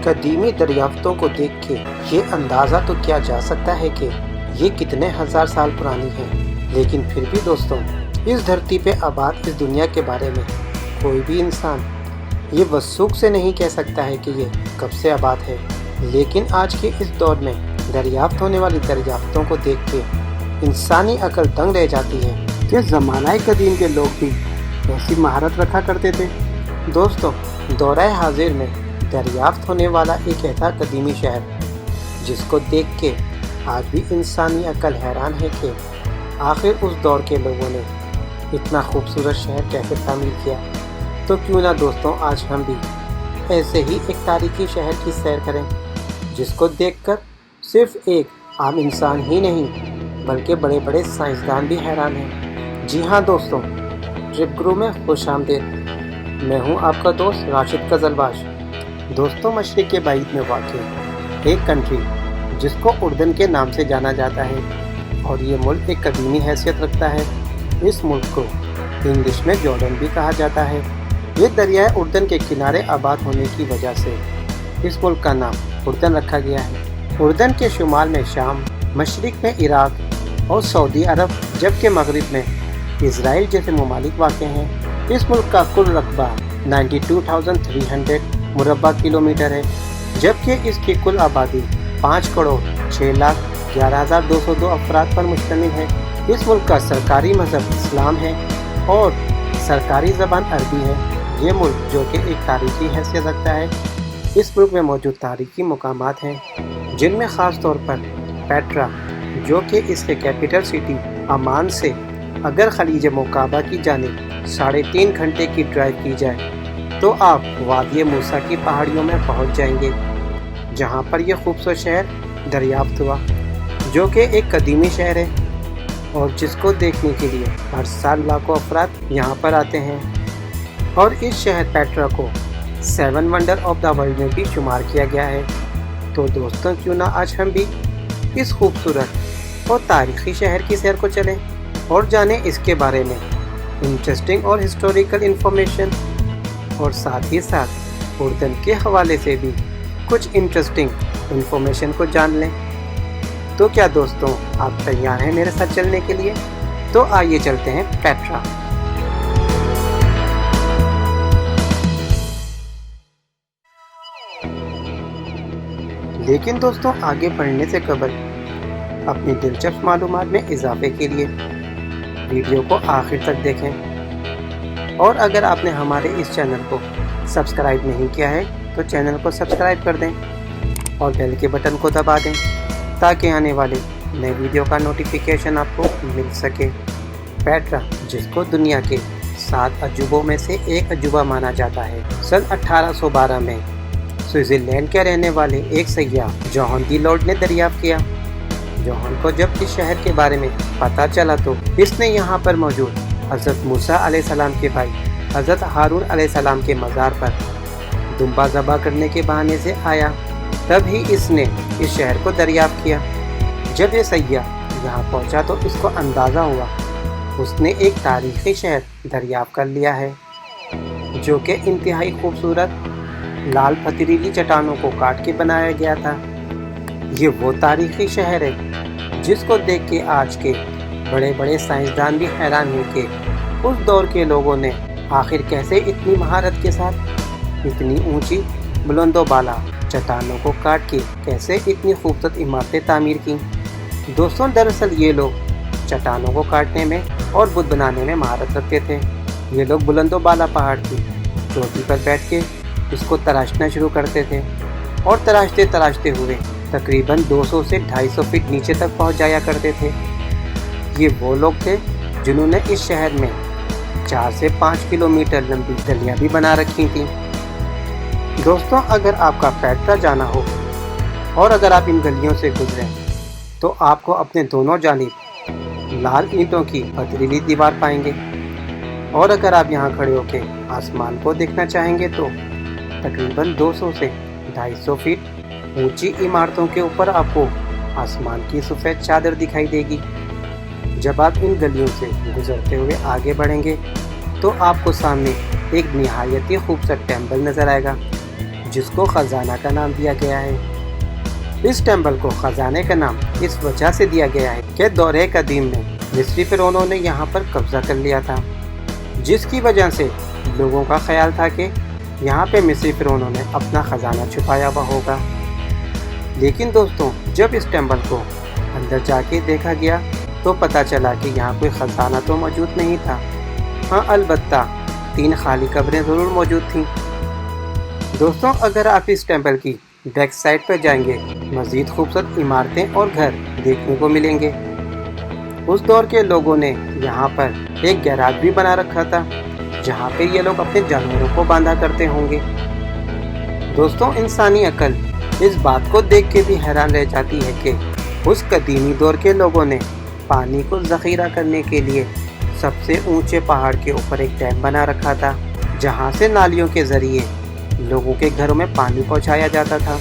قدیمی دریافتوں کو دیکھ کے یہ اندازہ تو کیا جا سکتا ہے کہ یہ کتنے ہزار سال پرانی ہیں، لیکن پھر بھی دوستوں، اس دھرتی پہ آباد اس دنیا کے بارے میں کوئی بھی انسان یہ وثوق سے نہیں کہہ سکتا ہے کہ یہ کب سے آباد ہے۔ لیکن آج کے اس دور میں دریافت ہونے والی دریافتوں کو دیکھ کے انسانی عقل دنگ رہ جاتی ہے کہ زمانہ قدیم کے لوگ بھی ایسی مہارت رکھا کرتے تھے۔ دوستوں، دورہ حاضر میں دریافت ہونے والا ایک ایسا قدیمی شہر جس کو دیکھ کے آج بھی انسانی عقل حیران ہے کہ آخر اس دور کے لوگوں نے اتنا خوبصورت شہر کیسے تعمیر کیا۔ تو کیوں نہ دوستوں آج ہم بھی ایسے ہی ایک تاریخی شہر کی سیر کریں جس کو دیکھ کر صرف ایک عام انسان ہی نہیں بلکہ بڑے بڑے سائنسدان بھی حیران ہیں۔ جی ہاں دوستوں، ٹرپ گرو میں خوش آمدید۔ میں ہوں آپ کا دوست راشد قزلباش۔ دوستوں، مشرق کے بعید میں واقع ایک کنٹری جس کو اردن کے نام سے جانا جاتا ہے اور یہ ملک ایک قدیمی حیثیت رکھتا ہے۔ اس ملک کو انگلش میں جارڈن بھی کہا جاتا ہے۔ یہ دریائے اردن کے کنارے آباد ہونے کی وجہ سے اس ملک کا نام اردن رکھا گیا ہے۔ اردن کے شمال میں شام، مشرق میں عراق اور سعودی عرب، جبکہ مغرب میں اسرائیل جیسے ممالک واقع ہیں۔ اس ملک کا کل رقبہ 92,300 مربع کلومیٹر ہے، جبکہ اس کی کل آبادی 5,06,11,202 افراد پر مشتمل ہے۔ اس ملک کا سرکاری مذہب اسلام ہے اور سرکاری زبان عربی ہے۔ یہ ملک جو کہ ایک تاریخی حیثیت رکھتا ہے، اس ملک میں موجود تاریخی مقامات ہیں جن میں خاص طور پر پیٹرا، جو کہ اس کے کیپٹل سٹی عمان سے اگر خلیج مقابہ کی جانب 3.5 گھنٹے کی ڈرائیو کی جائے تو آپ وادی موسیٰ کی پہاڑیوں میں پہنچ جائیں گے، جہاں پر یہ خوبصورت شہر دریافت ہوا، جو کہ ایک قدیمی شہر ہے اور جس کو دیکھنے کے لیے ہر سال لاکھوں افراد یہاں پر آتے ہیں۔ اور اس شہر پیٹرا کو 7 ونڈر آف دا ورلڈ میں بھی شمار کیا گیا ہے۔ تو دوستوں، کیوں نہ آج ہم بھی اس خوبصورت اور تاریخی شہر کی سیر کو چلیں اور جانیں اس کے بارے میں انٹرسٹنگ اور ہسٹوریکل انفارمیشن، اور ساتھ ہی ساتھ اردن کے حوالے سے بھی کچھ انٹرسٹنگ انفارمیشن کو جان لیں۔ تو کیا دوستوں آپ تیار ہیں میرے ساتھ چلنے کے لیے؟ تو آئیے چلتے ہیں پیٹرا۔ لیکن دوستوں، آگے بڑھنے سے قبل اپنی دلچسپ معلومات میں اضافے کے لیے ویڈیو کو آخر تک دیکھیں، اور اگر آپ نے ہمارے اس چینل کو سبسکرائب نہیں کیا ہے تو چینل کو سبسکرائب کر دیں اور بیل کے بٹن کو دبا دیں تاکہ آنے والے نئے ویڈیو کا نوٹیفیکیشن آپ کو مل سکے۔ پیٹرا، جس کو دنیا کے 7 عجوبوں میں سے ایک عجوبہ مانا جاتا ہے، سن 1812 میں سوئٹزرلینڈ کے رہنے والے ایک سیاح جوہان دی لارڈ نے دریافت کیا۔ جوہان کو جب اس شہر کے بارے میں پتہ چلا تو اس نے یہاں پر موجود حضرت موسیٰ علیہ السلام کے بھائی حضرت ہارون علیہ السلام کے مزار پر دمبا ذبح کرنے کے بہانے سے آیا۔ تب ہی اس نے اس شہر کو دریافت کیا۔ جب یہ سیاح یہاں پہنچا تو اس کو اندازہ ہوا اس نے ایک تاریخی شہر دریافت کر لیا ہے، جو کہ انتہائی خوبصورت لال پتھریلی چٹانوں کو کاٹ کے بنایا گیا تھا۔ یہ وہ تاریخی شہر ہے جس کو دیکھ کے آج کے بڑے بڑے سائنسدان بھی حیران ہیں کہ اس دور کے لوگوں نے آخر کیسے اتنی مہارت کے ساتھ اتنی اونچی بلند و بالا چٹانوں کو کاٹ کے کیسے اتنی خوبصورت عمارتیں تعمیر کی۔ دوستوں، دراصل یہ لوگ چٹانوں کو کاٹنے میں اور بت بنانے میں مہارت رکھتے تھے۔ یہ لوگ بلند و بالا پہاڑ کی چوٹی پر بیٹھ کے اس کو تراشنا شروع کرتے تھے اور تراشتے تراشتے ہوئے تقریباً 200 سے 250 فٹ نیچے تک پہنچ جایا کرتے تھے۔ یہ وہ لوگ تھے جنہوں نے اس شہر میں 4 سے 5 کلومیٹر لمبی گلیاں بھی بنا رکھی تھیں۔ دوستوں، اگر آپ کا پیٹرا جانا ہو اور اگر آپ ان گلیوں سے گزریں تو آپ کو اپنے دونوں جانب لال اینٹوں کی پتھریلی دیوار پائیں گے، اور اگر آپ یہاں کھڑے ہو کے آسمان کو دیکھنا چاہیں گے تو تقریباً 200 سے 250 فٹ اونچی عمارتوں کے اوپر آپ کو آسمان کی سفید چادر دکھائی دے گی۔ جب آپ ان گلیوں سے گزرتے ہوئے آگے بڑھیں گے تو آپ کو سامنے ایک نہایت ہی خوبصورت ٹیمپل نظر آئے گا، جس کو خزانہ کا نام دیا گیا ہے۔ اس ٹیمپل کو خزانے کا نام اس وجہ سے دیا گیا ہے کہ دور قدیم میں مصری فرعونوں نے یہاں پر قبضہ کر لیا تھا، جس کی وجہ سے لوگوں کا خیال تھا کہ یہاں پہ مصری فرعونوں نے اپنا خزانہ چھپایا ہوا ہوگا۔ لیکن دوستوں، جب اس ٹیمپل کو اندر جا کے دیکھا گیا تو پتہ چلا کہ یہاں کوئی خزانہ تو موجود نہیں تھا۔ ہاں، البتہ 3 خالی قبریں ضرور موجود تھیں۔ دوستوں، اگر آپ اس ٹیمپل کی بیک سائڈ پر جائیں گے، مزید خوبصورت عمارتیں اور گھر دیکھنے کو ملیں گے۔ اس دور کے لوگوں نے یہاں پر ایک گیراج بھی بنا رکھا تھا، جہاں پہ یہ لوگ اپنے جانوروں کو باندھا کرتے ہوں گے۔ دوستوں، انسانی عقل اس بات کو دیکھ کے بھی حیران رہ جاتی ہے کہ اس قدیمی دور کے لوگوں نے پانی کو ذخیرہ کرنے کے لیے سب سے اونچے پہاڑ کے اوپر ایک ڈیم بنا رکھا تھا، جہاں سے نالیوں کے ذریعے لوگوں کے گھروں میں پانی پہنچایا جاتا تھا۔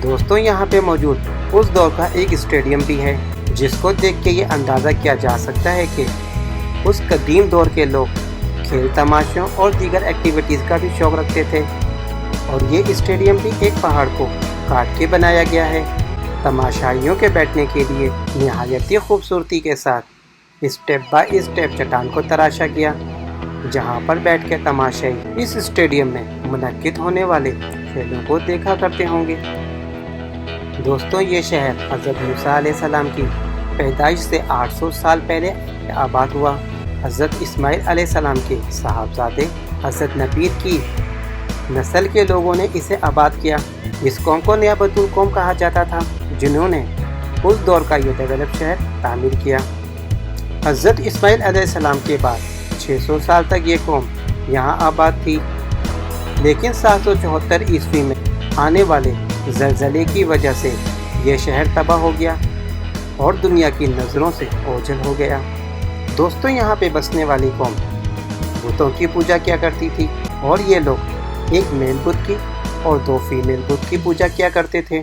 دوستوں، یہاں پہ موجود اس دور کا ایک اسٹیڈیم بھی ہے، جس کو دیکھ کے یہ اندازہ کیا جا سکتا ہے کہ اس قدیم دور کے لوگ کھیل تماشوں اور دیگر ایکٹیویٹیز کا بھی شوق رکھتے تھے۔ اور یہ اسٹیڈیم بھی ایک پہاڑ کو کاٹ کے بنایا گیا ہے، تماشائیوں کے بیٹھنے کے لیے نہایت ہی خوبصورتی کے ساتھ اسٹیپ بائی اسٹیپ چٹان کو تراشا گیا، جہاں پر بیٹھ کے تماشائی اس اسٹیڈیم میں منعقد ہونے والے کھیلوں کو دیکھا کرتے ہوں گے۔ دوستوں، یہ شہر حضرت موسیٰ علیہ السلام کی پیدائش سے 800 سال پہلے آباد ہوا۔ حضرت اسماعیل علیہ السلام کے صاحبزادے حضرت نبیر کی نسل کے لوگوں نے اسے آباد کیا۔ اس قوم کو نیابت القوم کہا جاتا تھا، جنہوں نے اس دور کا یہ ڈیولپ شہر تعمیر کیا۔ حضرت اسماعیل علیہ السلام کے بعد 600 سال تک یہ قوم یہاں آباد تھی، لیکن 774 عیسوی میں آنے والے زلزلے کی وجہ سے یہ شہر تباہ ہو گیا اور دنیا کی نظروں سے اوجھل ہو گیا۔ دوستوں، یہاں پہ بسنے والی قوم بتوں کی پوجا کیا کرتی تھی، اور یہ لوگ ایک میل بت کی اور 2 فیمیل بت کی پوجا کیا کرتے تھے۔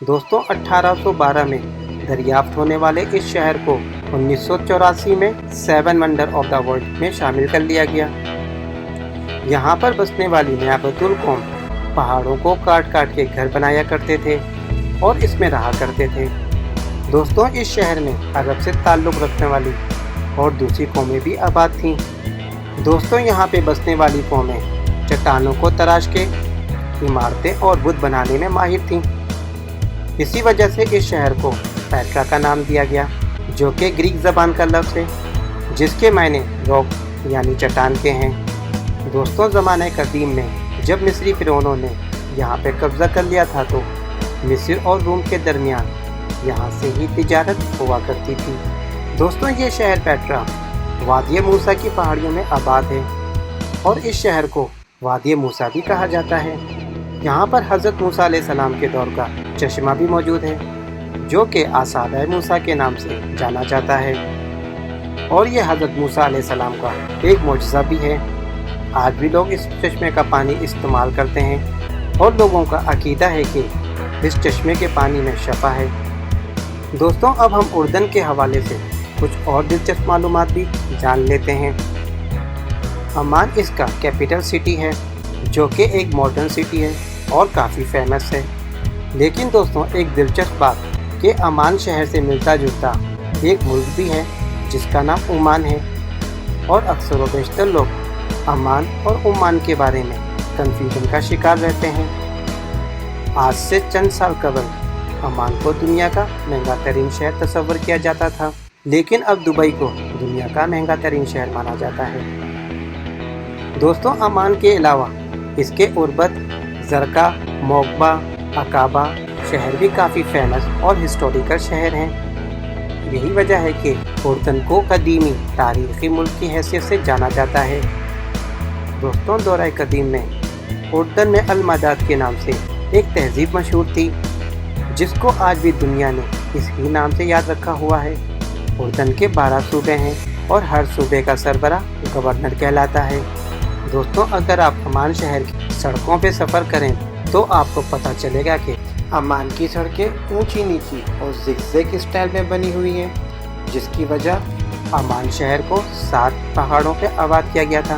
دوستوں، 1812 میں دریافت ہونے والے اس شہر کو 1984 میں 7 ونڈر آف دا ورلڈ میں شامل کر لیا گیا۔ یہاں پر بسنے والی نیابت القوم پہاڑوں کو کاٹ کاٹ کے گھر بنایا کرتے تھے اور اس میں رہا کرتے تھے۔ دوستوں، اس شہر میں عرب سے تعلق رکھنے والی اور دوسری قومیں بھی آباد تھیں۔ دوستوں، یہاں پہ بسنے والی قومیں چٹانوں کو تراش کے عمارتیں اور بت بنانے میں ماہر تھیں۔ اسی وجہ سے اس شہر کو پیٹرا کا نام دیا گیا، جو کہ گریک زبان کا لفظ ہے، جس کے معنی راک یعنی چٹان کے ہیں۔ دوستوں، زمانہ قدیم میں جب مصری فرعونوں نے یہاں پہ قبضہ کر لیا تھا تو مصر اور روم کے درمیان یہاں سے ہی تجارت ہوا کرتی تھی۔ دوستوں، یہ شہر پیٹرا وادی موسیٰ کی پہاڑیوں میں آباد ہے، اور اس شہر کو وادی موسیٰ بھی کہا جاتا ہے۔ یہاں پر حضرت موسیٰ علیہ السلام کے دور کا چشمہ بھی موجود ہے، جو کہ آسادۂ موسیٰ کے نام سے جانا جاتا ہے، اور یہ حضرت موسیٰ علیہ السلام کا ایک معجزہ بھی ہے۔ آج بھی لوگ اس چشمے کا پانی استعمال کرتے ہیں، اور لوگوں کا عقیدہ ہے کہ اس چشمے کے پانی میں شفا ہے۔ دوستوں، اب ہم اردن کے حوالے سے کچھ اور دلچسپ معلومات بھی جان لیتے ہیں۔ عمان اس کا کیپٹل سٹی ہے، جو کہ ایک ماڈرن سٹی ہے اور کافی فیمس ہے۔ لیکن دوستوں، ایک دلچسپ بات کہ عمان شہر سے ملتا جلتا ایک ملک بھی ہے، جس کا نام عمان ہے، اور اکثر و بیشتر لوگ عمان اور عمان کے بارے میں کنفیوژن کا شکار رہتے ہیں۔ آج سے چند سال قبل عمان کو دنیا کا مہنگا ترین شہر تصور کیا جاتا تھا، لیکن اب دبئی کو دنیا کا مہنگا ترین شہر مانا جاتا ہے۔ دوستوں، عمان کے علاوہ اس کے اربد زرقا، موقبہ، عقابہ شہر بھی کافی فیمس اور ہسٹوریکل شہر ہیں۔ یہی وجہ ہے کہ اردن کو قدیمی تاریخی ملک کی حیثیت سے جانا جاتا ہے۔ دوستوں، دورہ قدیم میں اردن میں المادات کے نام سے ایک تہذیب مشہور تھی، جس کو آج بھی دنیا نے اس ہی نام سے یاد رکھا ہوا ہے۔ اردن کے 12 صوبے ہیں اور ہر صوبے کا سربراہ گورنر کہلاتا ہے۔ دوستوں، اگر آپ عمان شہر کی سڑکوں پہ سفر کریں تو آپ کو پتہ چلے گا کہ عمان کی سڑکیں اونچی نیچی اور زگ زگ اسٹائل میں بنی ہوئی ہیں، جس کی وجہ عمان شہر کو 7 پہاڑوں پہ آباد کیا گیا تھا۔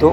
2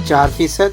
4%